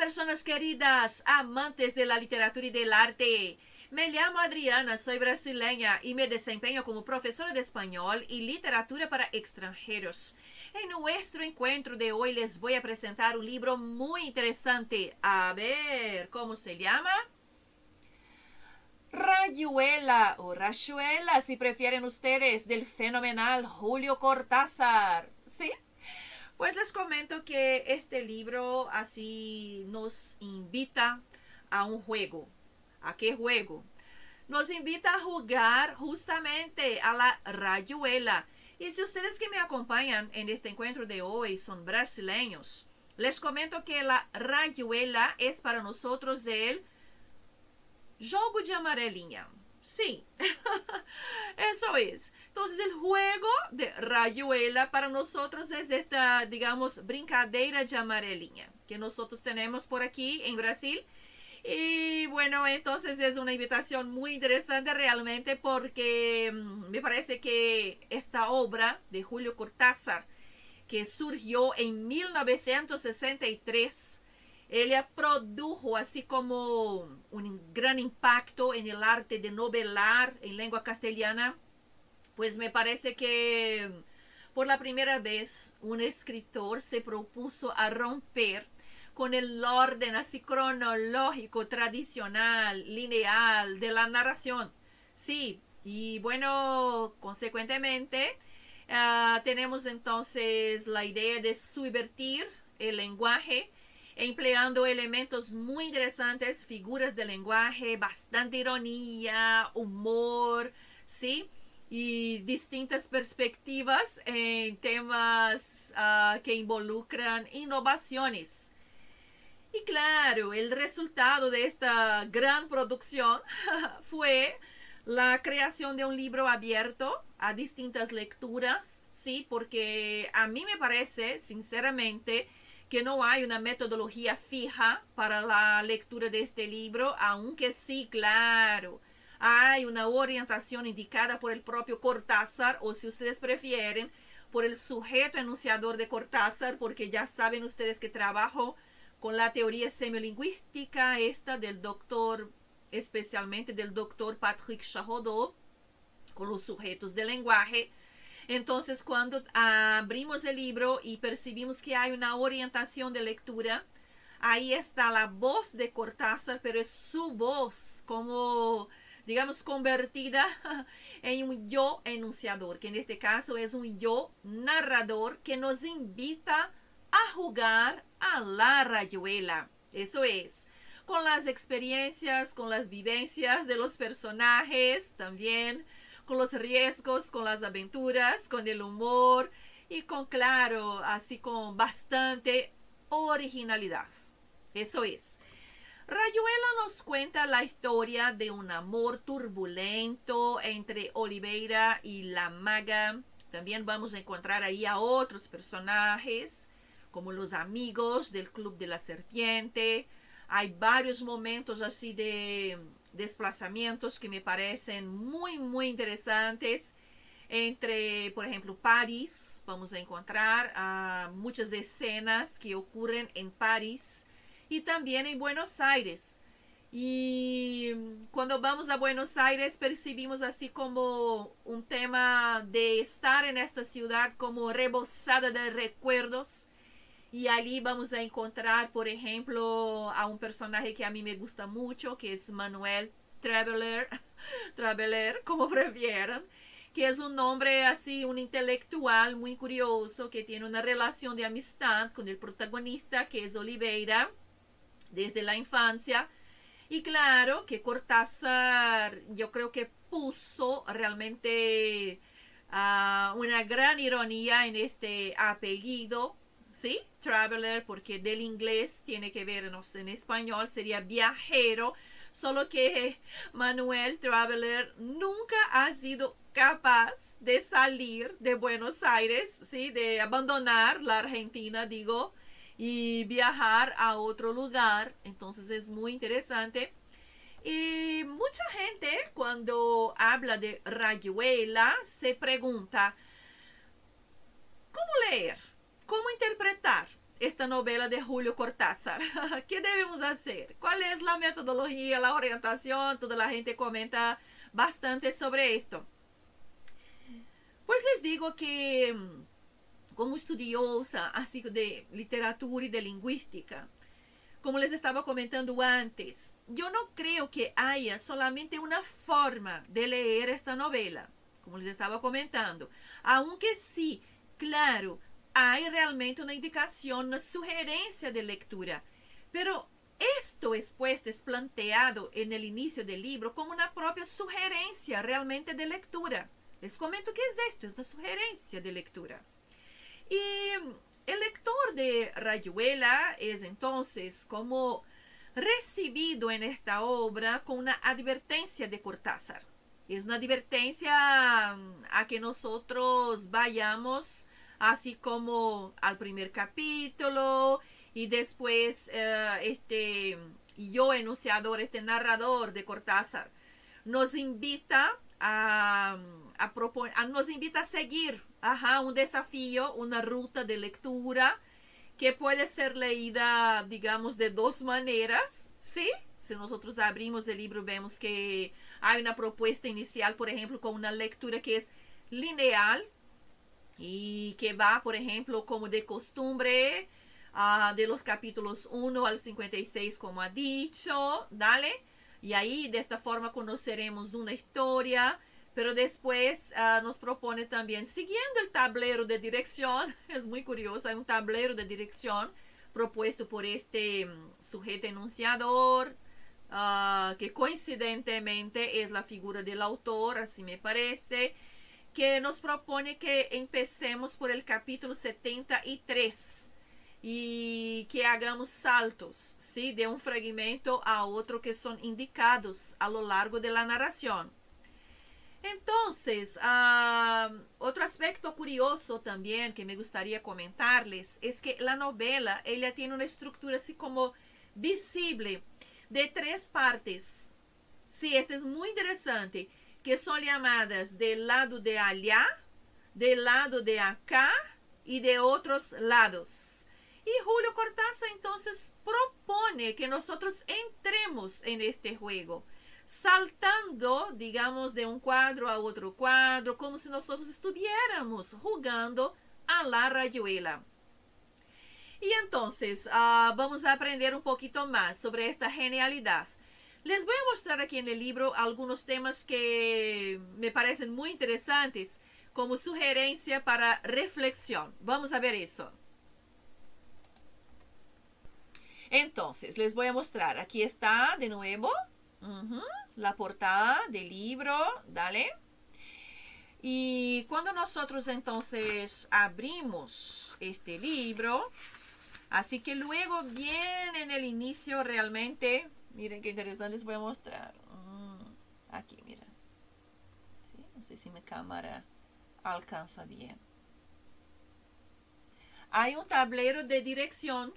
personas queridas, amantes de la literatura y del arte. Me llamo Adriana, soy brasileña y me desempeño como profesora de español y literatura para extranjeros. En nuestro encuentro de hoy les voy a presentar un libro muy interesante. A ver, ¿cómo se llama? Rayuela o Rayuela, si prefieren ustedes, del fenomenal Julio Cortázar. ¿Sí? Pues les comento que este libro así nos invita a un juego. ¿A qué juego? Nos invita a jugar justamente a la rayuela. Y si ustedes que me acompañan en este encuentro de hoy son brasileños, les comento que la rayuela es para nosotros el jogo de amarelinha. Sí, eso es. Entonces el juego de rayuela para nosotros es esta, digamos, brincadeira de amarelinha que nosotros tenemos por aquí en Brasil. Y bueno, entonces es una invitación muy interesante realmente porque me parece que esta obra de Julio Cortázar, que surgió en 1963, ella produjo así como un gran impacto en el arte de novelar en lengua castellana. Pues me parece que por la primera vez un escritor se propuso a romper con el orden así cronológico, tradicional, lineal de la narración. Sí, y bueno, consecuentemente, tenemos entonces la idea de subvertir el lenguaje, empleando elementos muy interesantes, figuras de lenguaje, bastante ironía, humor, ¿sí? Y distintas perspectivas en temas que involucran innovaciones. Y claro, el resultado de esta gran producción fue la creación de un libro abierto a distintas lecturas, sí, porque a mí me parece, sinceramente, que no hay una metodología fija para la lectura de este libro, aunque sí, claro, hay una orientación indicada por el propio Cortázar, o si ustedes prefieren, por el sujeto enunciador de Cortázar, porque ya saben ustedes que trabajo con la teoría semiolingüística esta del doctor, especialmente del doctor Patrick Charodot, con los sujetos del lenguaje. Entonces, cuando abrimos el libro y percibimos que hay una orientación de lectura, ahí está la voz de Cortázar, pero es su voz como, digamos, convertida en un yo enunciador, que en este caso es un yo narrador que nos invita a jugar a la rayuela. Eso es, con las experiencias, con las vivencias de los personajes, también con los riesgos, con las aventuras, con el humor y con, claro, así con bastante originalidad. Eso es. Rayuela nos cuenta la historia de un amor turbulento entre Oliveira y la maga. También vamos a encontrar ahí a otros personajes, como los amigos del Club de la Serpiente. Hay varios momentos así de desplazamientos que me parecen muy, muy interesantes. Entre, por ejemplo, París, vamos a encontrar muchas escenas que ocurren en París y también en Buenos Aires. Y cuando vamos a Buenos Aires percibimos así como un tema de estar en esta ciudad como rebosada de recuerdos. Y allí vamos a encontrar, por ejemplo, a un personaje que a mí me gusta mucho, que es Manuel Traveler, Traveler, como prefieran, que es un hombre así, un intelectual muy curioso, que tiene una relación de amistad con el protagonista, que es Oliveira, desde la infancia. Y claro que Cortázar, yo creo que puso realmente una gran ironía en este apellido, ¿sí? Traveler, porque del inglés tiene que ver, no sé, en español sería viajero, solo que Manuel Traveler nunca ha sido capaz de salir de Buenos Aires, ¿sí? De abandonar la Argentina, digo, y viajar a otro lugar. Entonces es muy interesante. Y mucha gente cuando habla de rayuela se pregunta, ¿cómo leer? ¿Cómo interpretar? esta novela de Julio Cortázar? ¿Qué debemos hacer? ¿Cuál es la metodología, la orientación? Toda la gente comenta bastante sobre esto. Pues les digo que como estudiosa así de literatura y de lingüística, como les estaba comentando antes, yo no creo que haya solamente una forma de leer esta novela, como les estaba comentando, aunque sí, claro, hay realmente una indicación, una sugerencia de lectura, pero esto es planteado en el inicio del libro como una propia sugerencia realmente de lectura. Les comento qué es esto, es una sugerencia de lectura. Y el lector de Rayuela es entonces como recibido en esta obra con una advertencia de Cortázar. Es una advertencia a que nosotros vayamos así como al primer capítulo y después yo enunciador, este narrador de Cortázar, nos invita nos invita a seguir un desafío, una ruta de lectura que puede ser leída, digamos, de dos maneras, ¿sí? Si nosotros abrimos el libro, vemos que hay una propuesta inicial, por ejemplo, con una lectura que es lineal y que va, por ejemplo, como de costumbre, de los capítulos 1 al 56, como ha dicho, ¿dale? Y ahí de esta forma conoceremos una historia, pero después nos propone también, siguiendo el tablero de dirección, es muy curioso, hay un tablero de dirección propuesto por este sujeto enunciador, que coincidentemente es la figura del autor, así me parece, que nos propone que empecemos por el capítulo 73 y que hagamos saltos, ¿sí? De un fragmento a otro que son indicados a lo largo de la narración. Entonces, otro aspecto curioso también que me gustaría comentarles es que la novela, ella tiene una estructura así como visible de tres partes. Sí, este es muy interesante, que son llamadas del lado de allá, del lado de acá y de otros lados. Y Julio Cortázar entonces propone que nosotros entremos en este juego, saltando, digamos, de un cuadro a otro cuadro, como si nosotros estuviéramos jugando a la rayuela. Y entonces vamos a aprender un poquito más sobre esta genialidad. Les voy a mostrar aquí en el libro algunos temas que me parecen muy interesantes como sugerencia para reflexión. Vamos a ver eso. Entonces, les voy a mostrar. Aquí está de nuevo la portada del libro. Dale. Y cuando nosotros entonces abrimos este libro, así que luego viene en el inicio realmente, miren qué interesante, les voy a mostrar. Aquí, miren. ¿Sí? No sé si mi cámara alcanza bien. Hay un tablero de dirección.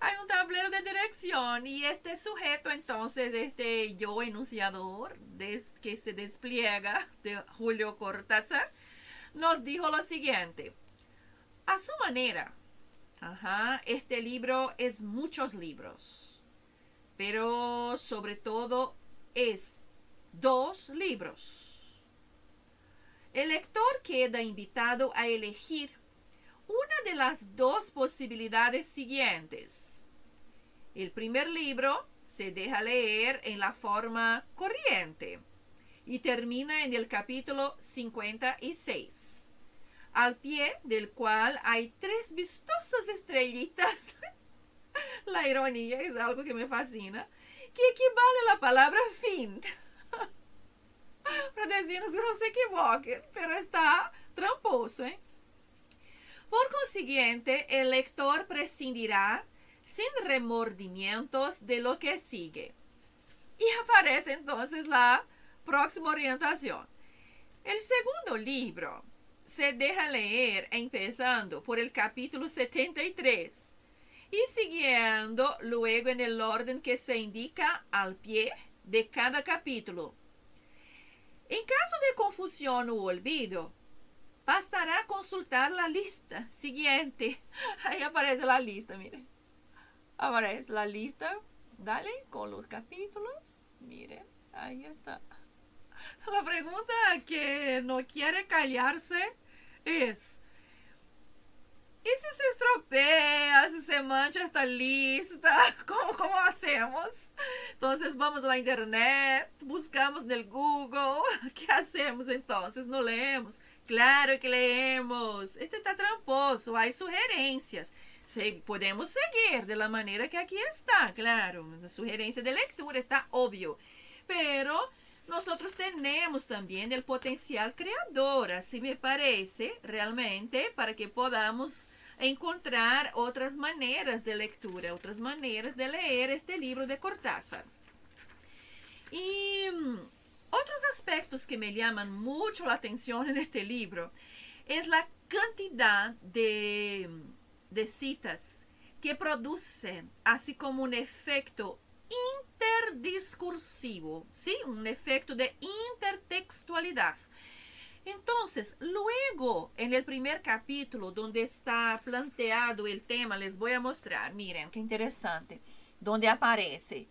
Hay un tablero de dirección y este sujeto entonces, este yo enunciador que se despliega de Julio Cortázar, nos dijo lo siguiente. A su manera, este libro es muchos libros, pero sobre todo es 2 libros. El lector queda invitado a elegir una de las 2 posibilidades siguientes. El primer libro se deja leer en la forma corriente y termina en el capítulo 56, al pie del cual hay 3 vistosas estrellitas. La ironía es algo que me fascina, que equivale a la palabra fin. Para decirnos que no se equivoquen, pero está tramposo, ¿eh? Por consiguiente, el lector prescindirá sin remordimientos de lo que sigue. Y aparece entonces la próxima orientación. El segundo libro se deja leer empezando por el capítulo 73 y siguiendo luego en el orden que se indica al pie de cada capítulo. En caso de confusión u olvido, Bastará consultar la lista siguiente. Ahí aparece la lista, miren. Aparece la lista. Dale con los capítulos. Miren, ahí está. La pregunta que no quiere callarse es: ¿y si se estropea, si se mancha esta lista? ¿Cómo hacemos? Entonces vamos a la internet, buscamos en el Google. ¿Qué hacemos entonces? ¿No leemos? Claro que leemos. Este está tramposo, hay sugerencias. Podemos seguir de la manera que aquí está, claro. La sugerencia de lectura está obvio. Pero nosotros tenemos también el potencial creador, así me parece, realmente, para que podamos encontrar otras maneras de lectura, otras maneras de leer este libro de Cortázar. Y otros aspectos que me llaman mucho la atención en este libro es la cantidad de citas que producen, así como un efecto interdiscursivo, ¿sí? Un efecto de intertextualidad. Entonces, luego, en el primer capítulo, donde está planteado el tema, les voy a mostrar, miren, qué interesante, donde aparece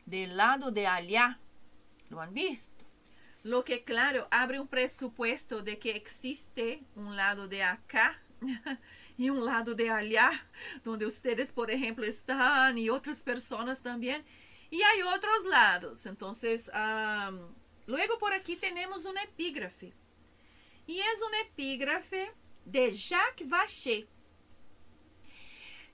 del lado de allá, ¿lo han visto? Lo que, claro, abre un presupuesto de que existe un lado de acá y un lado de allá, donde ustedes, por ejemplo, están y otras personas también. Y hay otros lados. Entonces, luego por aquí tenemos un epígrafe. Y es un epígrafe de Jacques Vacher.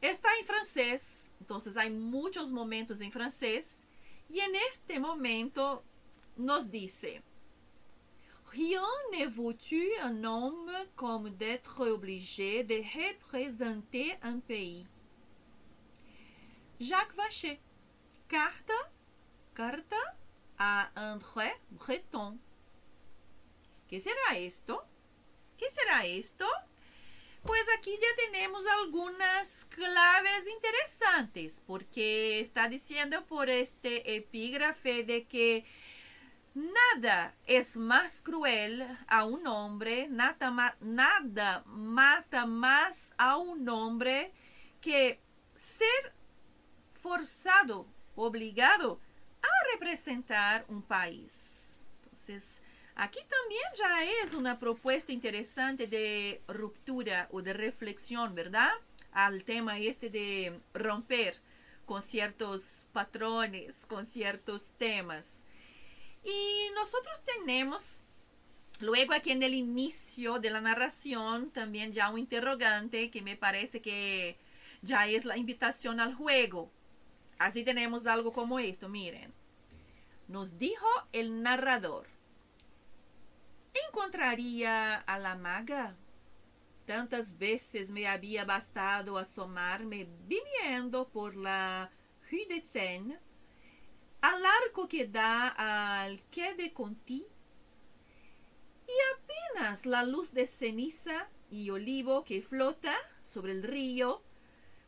Está en francés, entonces hay muchos momentos en francés. Y en este momento nos dice: rien ne vaut-tu un homme comme d'être obligé de représenter un pays. Jacques Vacher. Carta a André Breton. ¿Qué será esto? ¿Qué será esto? Pues aquí ya tenemos algunas claves interesantes, porque está diciendo por este epígrafe de que nada es más cruel a un hombre, nada mata más a un hombre que ser forzado, obligado a representar un país. Entonces, aquí también ya es una propuesta interesante de ruptura o de reflexión, ¿verdad? Al tema este de romper con ciertos patrones, con ciertos temas. Y nosotros tenemos, luego aquí en el inicio de la narración, también ya un interrogante que me parece que ya es la invitación al juego. Así tenemos algo como esto, miren. Nos dijo el narrador: ¿encontraría a la maga? Tantas veces me había bastado asomarme viniendo por la Rue de Seine, al arco que da al Quai de Conti, y apenas la luz de ceniza y olivo que flota sobre el río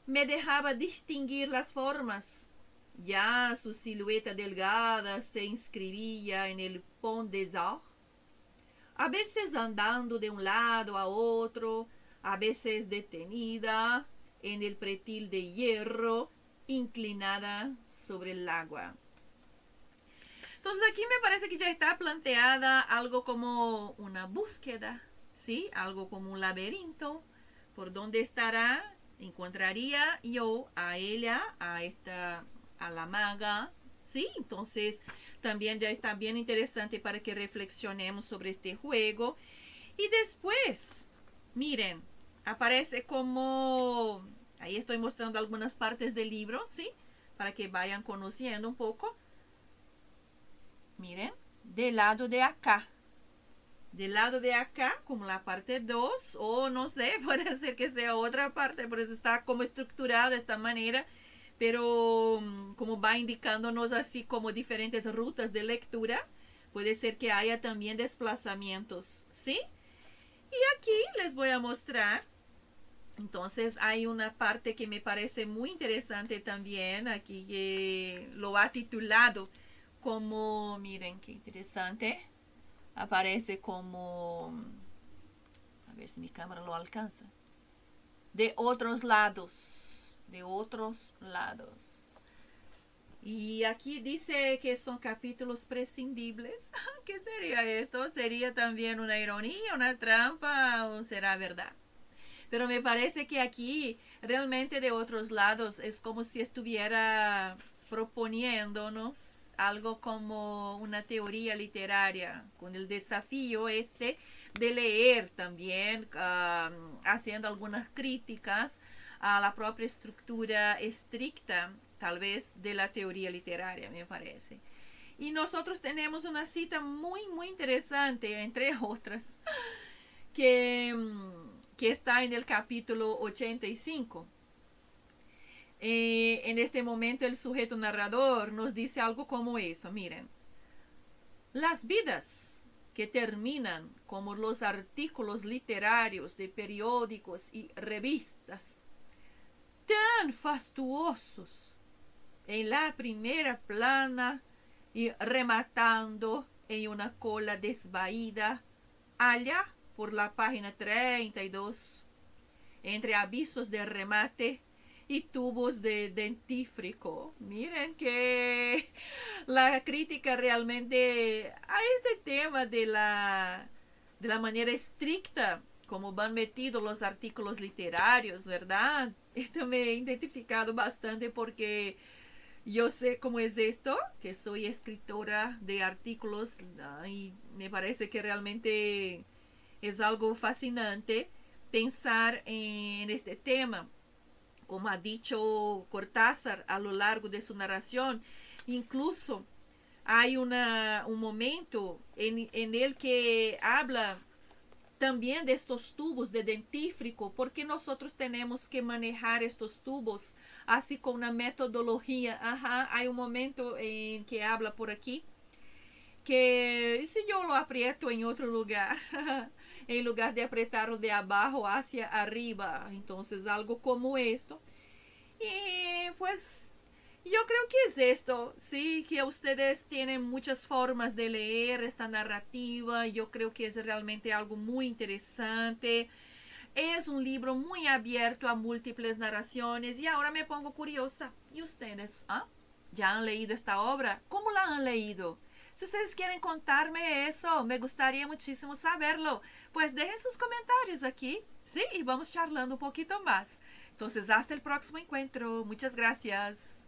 me dejaba distinguir las formas. Ya su silueta delgada se inscribía en el Pont des Arts, a veces andando de un lado a otro, a veces detenida en el pretil de hierro inclinada sobre el agua. Entonces aquí me parece que ya está planteada algo como una búsqueda, ¿sí? Algo como un laberinto. ¿Por dónde estará? ¿Encontraría yo a ella, a la maga? ¿Sí? Entonces también ya está bien interesante para que reflexionemos sobre este juego. Y después, miren, aparece como... Ahí estoy mostrando algunas partes del libro, ¿sí? Para que vayan conociendo un poco. Miren, del lado de acá. Del lado de acá, como la parte 2, o no sé, puede ser que sea otra parte, por eso está como estructurada de esta manera, pero como va indicándonos así como diferentes rutas de lectura, puede ser que haya también desplazamientos, ¿sí? Y aquí les voy a mostrar. Entonces hay una parte que me parece muy interesante también, aquí que lo ha titulado como, miren qué interesante, aparece como ver si mi cámara lo alcanza. De otros lados. De otros lados. Y aquí dice que son capítulos prescindibles. ¿Qué sería esto? ¿Sería también una ironía, una trampa o será verdad? Pero me parece que aquí realmente de otros lados es como si estuviera proponiéndonos algo como una teoría literaria, con el desafío este de leer también, haciendo algunas críticas a la propia estructura estricta, tal vez, de la teoría literaria, me parece. Y nosotros tenemos una cita muy, muy interesante, entre otras, que está en el capítulo 85. En este momento el sujeto narrador nos dice algo como eso, miren. Las vidas que terminan como los artículos literarios de periódicos y revistas, tan fastuosos, en la primera plana y rematando en una cola desvaída, allá por la página 32, entre avisos de remate y tubos de dentífrico. Miren que la crítica realmente a este tema de la manera estricta como van metidos los artículos literarios, ¿verdad? Esto me he identificado bastante porque yo sé cómo es esto, que soy escritora de artículos, ¿no? Y me parece que realmente es algo fascinante pensar en este tema. Como ha dicho Cortázar a lo largo de su narración, incluso hay un momento en el que habla también de estos tubos de dentífrico, porque nosotros tenemos que manejar estos tubos así con una metodología. Ajá, hay un momento en que habla por aquí que si yo lo aprieto en otro lugar, en lugar de apretarlo de abajo hacia arriba, entonces algo como esto. Y pues yo creo que es esto, sí, que ustedes tienen muchas formas de leer esta narrativa. Yo creo que es realmente algo muy interesante. Es un libro muy abierto a múltiples narraciones y ahora me pongo curiosa. ¿Y ustedes? ¿Ah? ¿Ya han leído esta obra? ¿Cómo la han leído? Si ustedes quieren contarme eso, me gustaría muchísimo saberlo. Pues dejen sus comentarios aquí, sí, y vamos charlando un poquito más. Entonces, hasta el próximo encuentro. Muchas gracias.